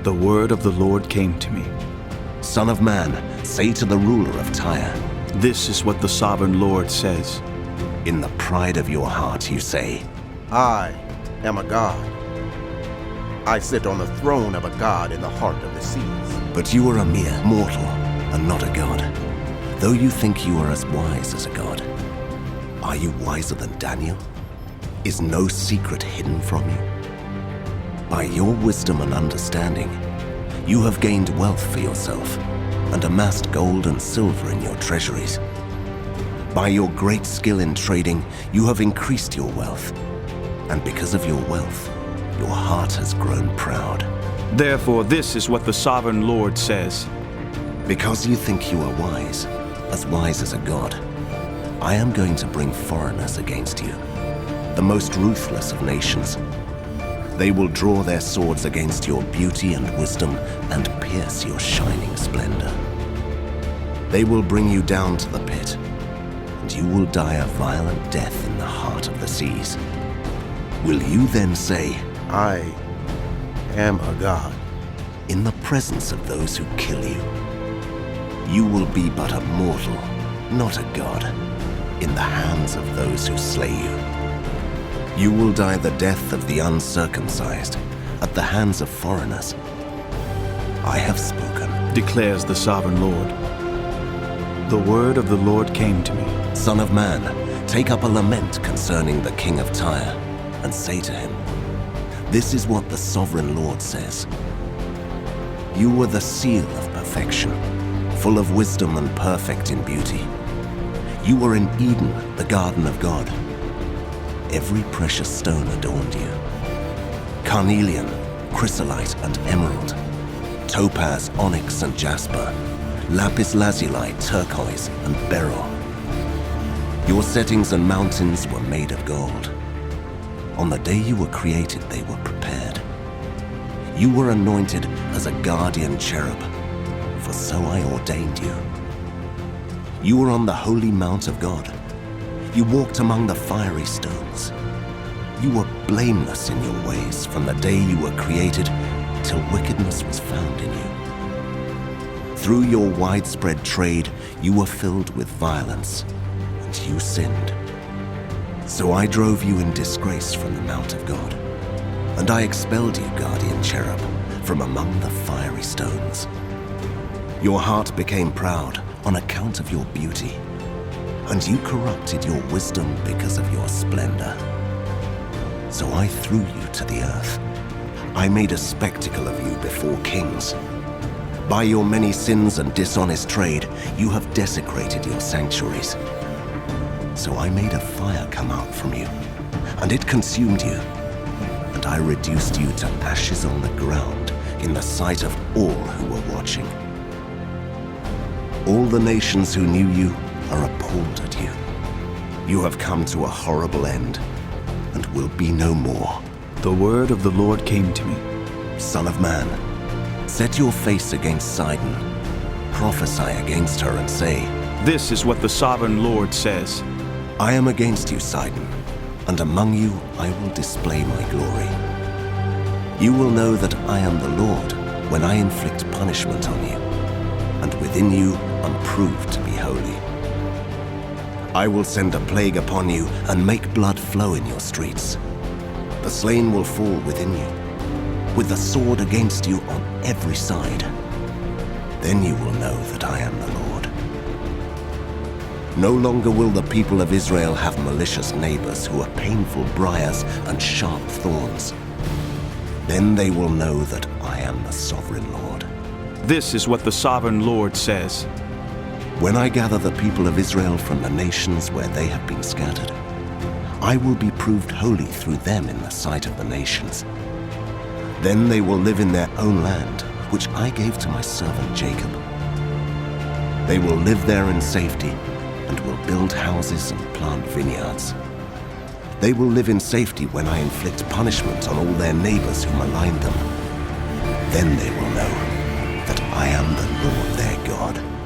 The word of the Lord came to me. Son of man, say to the ruler of Tyre, This is what the sovereign Lord says. in the pride of your heart you say, I am a god. I sit on the throne of a god in the heart of the seas. but you are a mere mortal and not a god. Though you think you are as wise as a god, are you wiser than Daniel? Is no secret hidden from you? By your wisdom and understanding, you have gained wealth for yourself and amassed gold and silver in your treasuries. By your great skill in trading, you have increased your wealth. And because of your wealth, your heart has grown proud. Therefore, this is what the sovereign Lord says. Because you think you are wise as a god, I am going to bring foreigners against you, the most ruthless of nations. They will draw their swords against your beauty and wisdom and pierce your shining splendor. They will bring you down to the pit, and you will die a violent death in the heart of the seas. Will you then say, I am a god. in the presence of those who kill you, you will be but a mortal, not a god, in the hands of those who slay you. You will die the death of the uncircumcised at the hands of foreigners. I have spoken. Declares the sovereign Lord. The word of the Lord came to me. Son of man, take up a lament concerning the king of Tyre, and say to him, This is what the sovereign Lord says. You were the seal of perfection, full of wisdom and perfect in beauty. You were in Eden, the garden of God. Every precious stone adorned you. Carnelian, chrysolite and emerald, topaz, onyx and jasper, lapis lazuli, turquoise and beryl. Your settings and mountains were made of gold. On the day you were created, they were prepared. You were anointed as a guardian cherub, for so I ordained you. You were on the holy mount of God. You walked among the fiery stones. You were blameless in your ways from the day you were created till wickedness was found in you. Through your widespread trade, you were filled with violence, and you sinned. So I drove you in disgrace from the mount of God, and I expelled you, guardian cherub, from among the fiery stones. Your heart became proud on account of your beauty, and you corrupted your wisdom because of your splendor. So I threw you to the earth. I made a spectacle of you before kings. By your many sins and dishonest trade, you have desecrated your sanctuaries. So I made a fire come out from you, and it consumed you. And I reduced you to ashes on the ground in the sight of all who were watching. All the nations who knew you are appalled at you. You have come to a horrible end, and will be no more. The word of the Lord came to me. Son of man, set your face against Sidon. Prophesy against her and say, This is what the sovereign Lord says. I am against you, Sidon, and among you I will display my glory. You will know that I am the Lord when I inflict punishment on you, and within you am proved to be holy. I will send a plague upon you and make blood flow in your streets. The slain will fall within you, with the sword against you on every side. Then you will know that I am the Lord. No longer will the people of Israel have malicious neighbors who are painful briars and sharp thorns. Then they will know that I am the sovereign Lord. This is what the sovereign Lord says. When I gather the people of Israel from the nations where they have been scattered, I will be proved holy through them in the sight of the nations. Then they will live in their own land, which I gave to my servant Jacob. They will live there in safety and will build houses and plant vineyards. They will live in safety when I inflict punishment on all their neighbors who malign them. Then they will know that I am the Lord their God.